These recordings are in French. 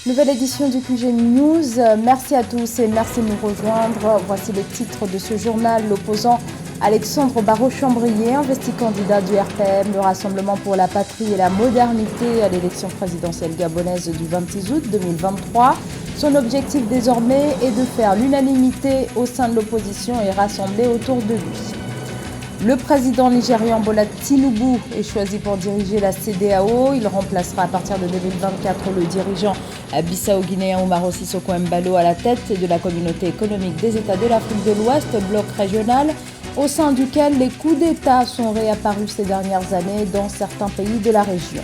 Nouvelle édition du QG News. Merci à tous et merci de nous rejoindre. Voici les titres de ce journal. L'opposant Alexandre Barraud-Chambrier, investi candidat du RPM, le Rassemblement pour la Patrie et la Modernité à l'élection présidentielle gabonaise du 26 août 2023. Son objectif désormais est de faire l'unanimité au sein de l'opposition et rassembler autour de lui. Le président nigérian Bola Tinubu est choisi pour diriger la CEDEAO. Il remplacera à partir de 2024 le dirigeant bissau-guinéen Umaro Sissoko Embalo à la tête de la communauté économique des États de l'Afrique de l'Ouest, bloc régional, au sein duquel les coups d'État sont réapparus ces dernières années dans certains pays de la région.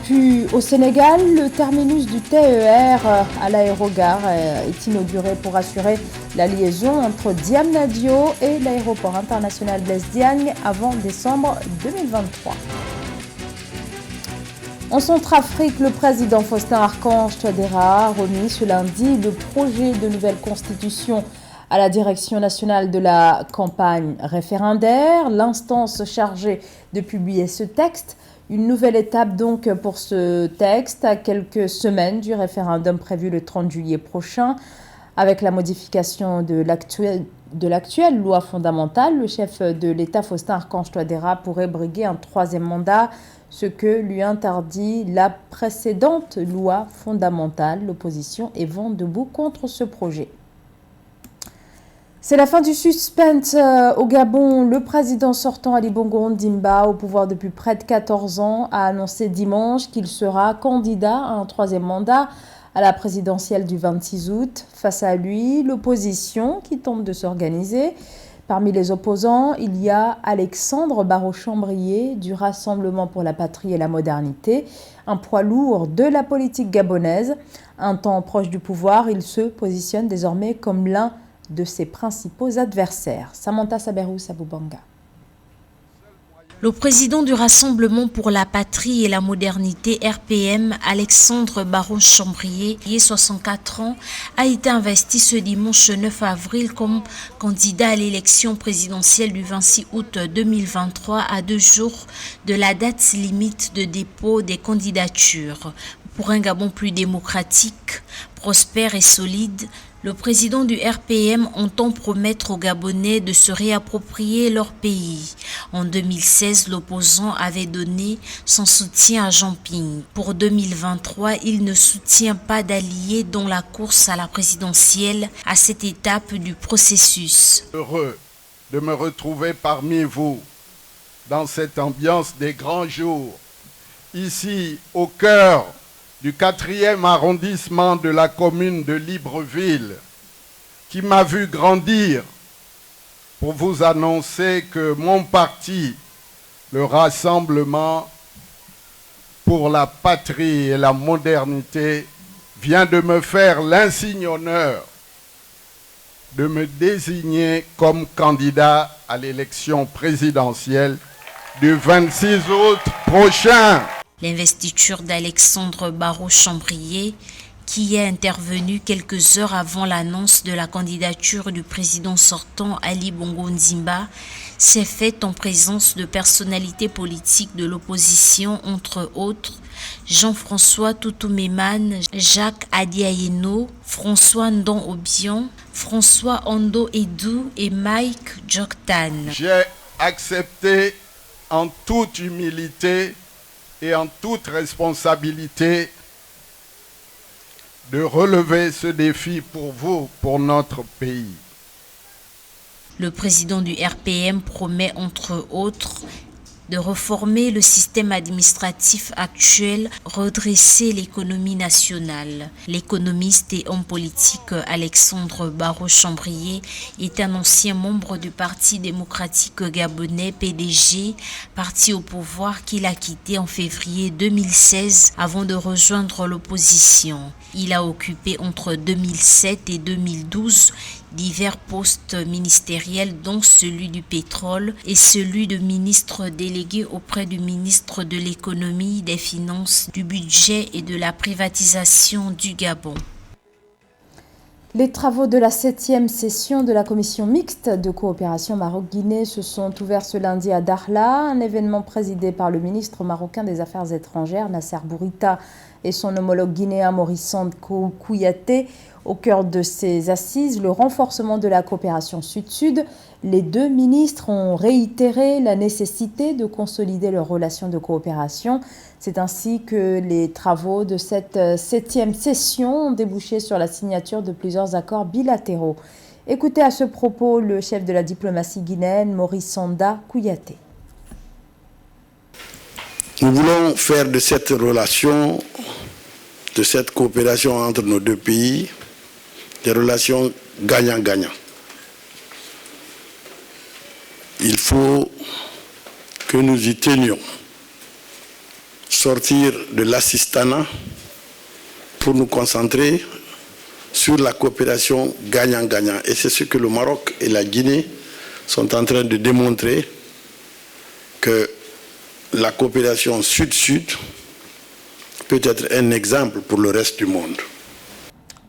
Puis au Sénégal, le terminus du TER à l'aérogare est inauguré pour assurer la liaison entre Diamniadio et l'aéroport international Blaise Diagne avant décembre 2023. En Centrafrique, le président Faustin-Archange Touadéra a remis ce lundi le projet de nouvelle constitution à la direction nationale de la campagne référendaire, l'instance chargée de publier ce texte. Une nouvelle étape donc pour ce texte à quelques semaines du référendum prévu le 30 juillet prochain. Avec la modification de l'actuelle loi fondamentale, le chef de l'État Faustin-Archange Touadéra pourrait briguer un troisième mandat, ce que lui interdit la précédente loi fondamentale. L'opposition est vent debout contre ce projet. C'est la fin du suspense au Gabon. Le président sortant Ali Bongo Ondimba, au pouvoir depuis près de 14 ans, a annoncé dimanche qu'il sera candidat à un troisième mandat à la présidentielle du 26 août. Face à lui, l'opposition qui tente de s'organiser. Parmi les opposants, il y a Alexandre Barraud-Chambrier du Rassemblement pour la Patrie et la Modernité, un poids lourd de la politique gabonaise. Un temps proche du pouvoir, il se positionne désormais comme l'un de ses principaux adversaires. Samantha Saberou Saboubanga. Le président du Rassemblement pour la Patrie et la Modernité, RPM, Alexandre Barraud-Chambrier, qui est 64 ans, a été investi ce dimanche 9 avril comme candidat à l'élection présidentielle du 26 août 2023 à 2 jours de la date limite de dépôt des candidatures. Pour un Gabon plus démocratique, prospère et solide, le président du RPM entend promettre aux Gabonais de se réapproprier leur pays. En 2016, l'opposant avait donné son soutien à Jean Ping. Pour 2023, il ne soutient pas d'alliés dans la course à la présidentielle à cette étape du processus. Heureux de me retrouver parmi vous dans cette ambiance des grands jours, ici au cœur du 4e arrondissement de la commune de Libreville, qui m'a vu grandir, pour vous annoncer que mon parti, le Rassemblement pour la Patrie et la Modernité, vient de me faire l'insigne honneur de me désigner comme candidat à l'élection présidentielle du 26 août prochain. L'investiture d'Alexandre Barraud-Chambrier, qui est intervenu quelques heures avant l'annonce de la candidature du président sortant Ali Bongo Ondimba, s'est faite en présence de personnalités politiques de l'opposition, entre autres Jean-François Toutou-Méman, Jacques Adiayeno, François Ndon Obion, François Ondo Edou et Mike Joktan. J'ai accepté en toute humilité et en toute responsabilité de relever ce défi pour vous, pour notre pays. Le président du RPM promet entre autres de réformer le système administratif actuel, redresser l'économie nationale. L'économiste et homme politique Alexandre Barraud-Chambrier est un ancien membre du Parti démocratique gabonais PDG, parti au pouvoir qu'il a quitté en février 2016 avant de rejoindre l'opposition. Il a occupé entre 2007 et 2012 divers postes ministériels, dont celui du pétrole et celui de ministre délégué auprès du ministre de l'économie, des finances, du budget et de la privatisation du Gabon. Les travaux de la 7e session de la commission mixte de coopération Maroc-Guinée se sont ouverts ce lundi à Dakhla, un événement présidé par le ministre marocain des Affaires étrangères Nasser Bourita et son homologue guinéen Maurice Sandko Kouyaté. Au cœur de ces assises, le renforcement de la coopération sud-sud. Les deux ministres ont réitéré la nécessité de consolider leurs relations de coopération. C'est ainsi que les travaux de cette 7e session ont débouché sur la signature de plusieurs accords bilatéraux. Écoutez à ce propos le chef de la diplomatie guinéenne, Maurice Sanda Kouyaté. Nous voulons faire de cette relation, de cette coopération entre nos deux pays, des relations gagnant-gagnant. Il faut que nous y tenions. Sortir de l'assistanat pour nous concentrer sur la coopération gagnant-gagnant. Et c'est ce que le Maroc et la Guinée sont en train de démontrer, que la coopération sud-sud peut être un exemple pour le reste du monde.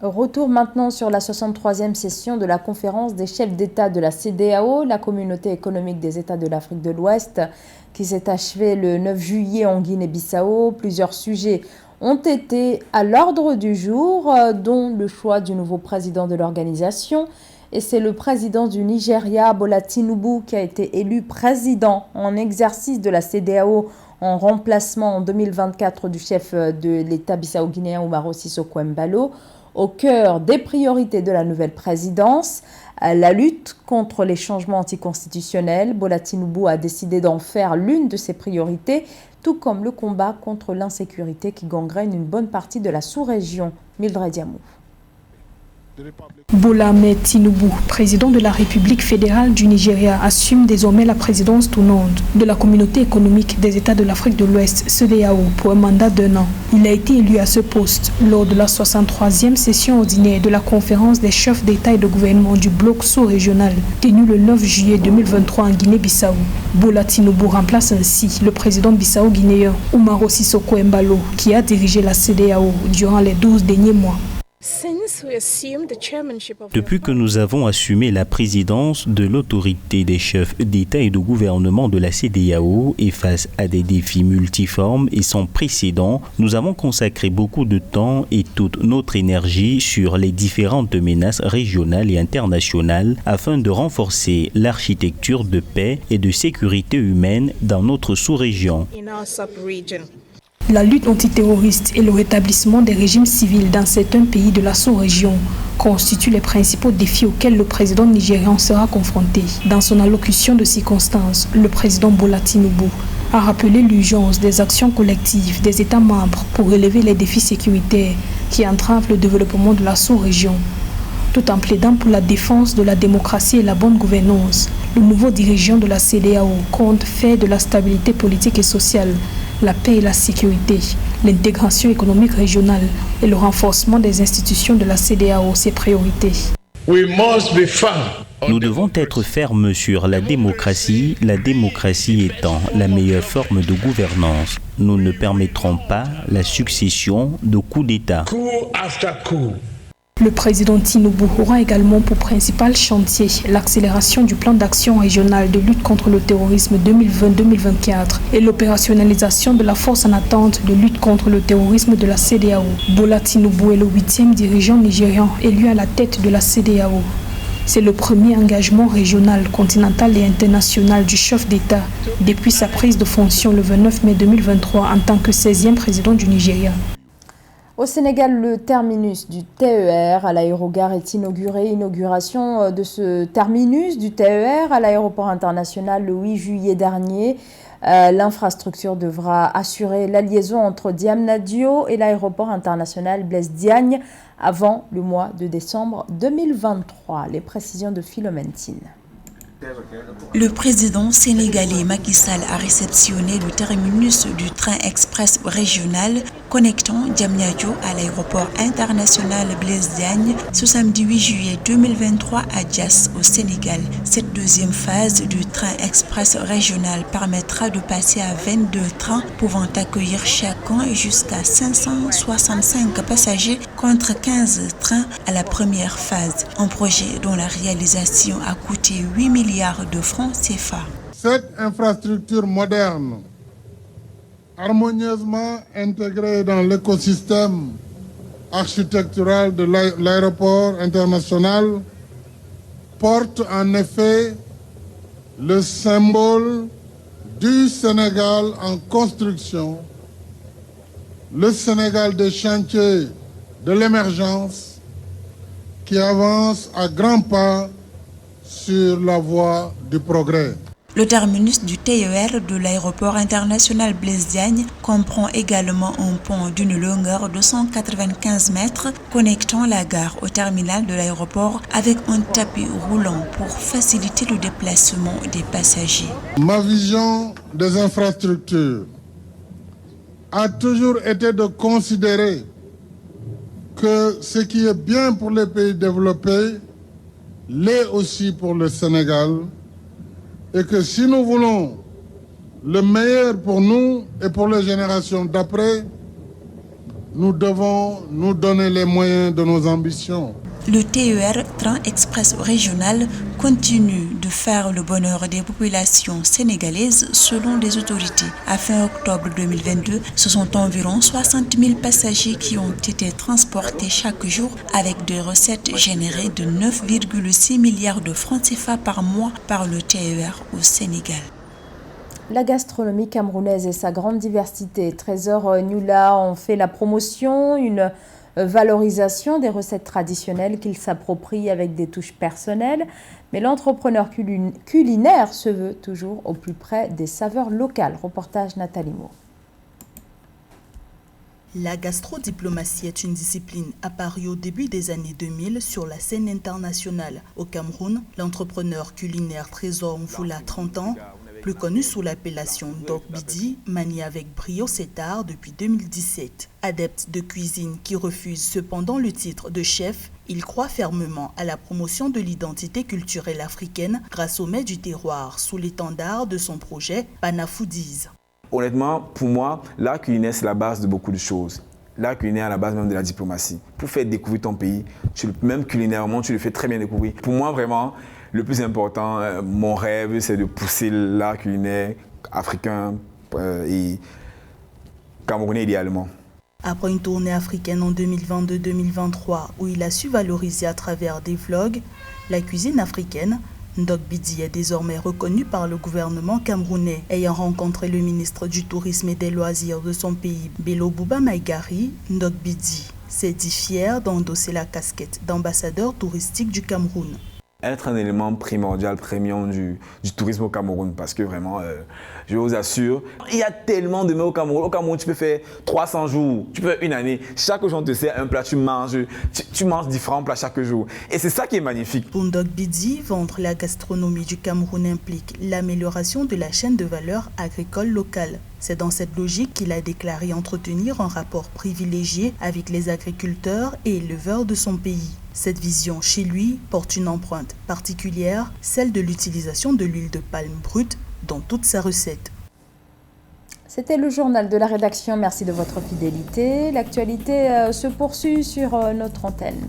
Retour maintenant sur la 63e session de la conférence des chefs d'État de la CEDEAO, la communauté économique des États de l'Afrique de l'Ouest, qui s'est achevée le 9 juillet en Guinée-Bissau. Plusieurs sujets ont été à l'ordre du jour, dont le choix du nouveau président de l'organisation. Et c'est le président du Nigeria, Bola Tinubu, qui a été élu président en exercice de la CEDEAO en remplacement en 2024 du chef de l'État bissau-guinéen Umaro Sissoko Embalo. Au cœur des priorités de la nouvelle présidence, la lutte contre les changements anticonstitutionnels. Bola Tinubu a décidé d'en faire l'une de ses priorités, tout comme le combat contre l'insécurité qui gangrène une bonne partie de la sous-région. Mildred Diamou. Bola Ahmed Tinubu, président de la République fédérale du Nigeria, assume désormais la présidence tournante de la communauté économique des États de l'Afrique de l'Ouest, CEDEAO, pour un mandat d'1 an. Il a été élu à ce poste lors de la 63e session ordinaire de la conférence des chefs d'État et de gouvernement du bloc sous-régional, tenue le 9 juillet 2023 en Guinée-Bissau. Bola Tinubu remplace ainsi le président bissau-guinéen Umaro Sissoko Embalo, qui a dirigé la CEDEAO durant les 12 derniers mois. Depuis que nous avons assumé la présidence de l'autorité des chefs d'État et de gouvernement de la CEDEAO et face à des défis multiformes et sans précédent, nous avons consacré beaucoup de temps et toute notre énergie sur les différentes menaces régionales et internationales afin de renforcer l'architecture de paix et de sécurité humaine dans notre sous-région. La lutte antiterroriste et le rétablissement des régimes civils dans certains pays de la sous-région constituent les principaux défis auxquels le président nigérian sera confronté. Dans son allocution de circonstance, le président Bola Tinubu a rappelé l'urgence des actions collectives des États membres pour relever les défis sécuritaires qui entravent le développement de la sous-région. Tout en plaidant pour la défense de la démocratie et la bonne gouvernance, le nouveau dirigeant de la CEDEAO compte faire de la stabilité politique et sociale, la paix et la sécurité, l'intégration économique régionale et le renforcement des institutions de la CEDEAO ses priorités. Nous devons être fermes sur la démocratie étant la meilleure forme de gouvernance. Nous ne permettrons pas la succession de coups d'État. Le président Tinubu aura également pour principal chantier l'accélération du plan d'action régional de lutte contre le terrorisme 2020-2024 et l'opérationnalisation de la force en attente de lutte contre le terrorisme de la CEDEAO. Bola Tinubu est le 8e dirigeant nigérian élu à la tête de la CEDEAO. C'est le premier engagement régional, continental et international du chef d'État depuis sa prise de fonction le 29 mai 2023 en tant que 16e président du Nigeria. Au Sénégal, le terminus du TER à l'aérogare est inauguré. Inauguration de ce terminus du TER à l'aéroport international le 8 juillet dernier. L'infrastructure devra assurer la liaison entre Diamniadio et l'aéroport international Blaise Diagne avant le mois de décembre 2023. Les précisions de Philomène Tine. Le président sénégalais Macky Sall a réceptionné le terminus du train express régional connectant Diamniadio à l'aéroport international Blaise Diagne ce samedi 8 juillet 2023 à Diass au Sénégal. Cette deuxième phase du train express régional permettra de passer à 22 trains pouvant accueillir chacun jusqu'à 565 passagers contre 15 trains à la première phase. Un projet dont la réalisation a coûté 8 milliards de francs CFA. Cette infrastructure moderne, harmonieusement intégrée dans l'écosystème architectural de l'aéroport international, porte en effet le symbole du Sénégal en construction, le Sénégal des chantiers de l'émergence qui avance à grands pas sur la voie du progrès. Le terminus du TER de l'aéroport international Blaise Diagne comprend également un pont d'une longueur de 195 mètres connectant la gare au terminal de l'aéroport avec un tapis roulant pour faciliter le déplacement des passagers. Ma vision des infrastructures a toujours été de considérer que ce qui est bien pour les pays développés l'est aussi pour le Sénégal, et que si nous voulons le meilleur pour nous et pour les générations d'après, nous devons nous donner les moyens de nos ambitions. Le TER, train express régional, continue de faire le bonheur des populations sénégalaises selon les autorités. À fin octobre 2022, ce sont environ 60 000 passagers qui ont été transportés chaque jour avec des recettes générées de 9,6 milliards de francs CFA par mois par le TER au Sénégal. La gastronomie camerounaise et sa grande diversité. Trésor Nula ont fait la promotion, une valorisation des recettes traditionnelles qu'il s'approprie avec des touches personnelles. Mais l'entrepreneur culinaire se veut toujours au plus près des saveurs locales. Reportage Nathalie Moore. La gastrodiplomatie est une discipline apparue au début des années 2000 sur la scène internationale. Au Cameroun, l'entrepreneur culinaire Trésor Nfoula, 30 ans, plus connu sous l'appellation Doc Bidi, manie avec brio cet art depuis 2017. Adepte de cuisine qui refuse cependant le titre de chef, il croit fermement à la promotion de l'identité culturelle africaine grâce au mets du terroir sous l'étendard de son projet Pana Foodies. Honnêtement, pour moi, l'art culinaire, c'est la base de beaucoup de choses. L'art culinaire est à la base même de la diplomatie. Pour faire découvrir ton pays, même culinairement, tu le fais très bien découvrir. Pour moi, vraiment, le plus important, mon rêve, c'est de pousser l'art culinaire africain et camerounais idéalement. Après une tournée africaine en 2022-2023 où il a su valoriser à travers des vlogs la cuisine africaine, Doc Bidi est désormais reconnu par le gouvernement camerounais. Ayant rencontré le ministre du Tourisme et des Loisirs de son pays, Bello Bouba Maïgari, Doc Bidi s'est dit fier d'endosser la casquette d'ambassadeur touristique du Cameroun. Être un élément primordial, premium du tourisme au Cameroun, parce que vraiment, je vous assure, il y a tellement de mets au Cameroun. Au Cameroun, tu peux faire 300 jours, tu peux faire une année. Chaque jour, on te sert un plat, tu manges différents plats chaque jour. Et c'est ça qui est magnifique. Pour Doc Bidi, vendre la gastronomie du Cameroun implique l'amélioration de la chaîne de valeur agricole locale. C'est dans cette logique qu'il a déclaré entretenir un rapport privilégié avec les agriculteurs et éleveurs de son pays. Cette vision chez lui porte une empreinte particulière, celle de l'utilisation de l'huile de palme brute dans toute sa recette. C'était le journal de la rédaction. Merci de votre fidélité. L'actualité se poursuit sur notre antenne.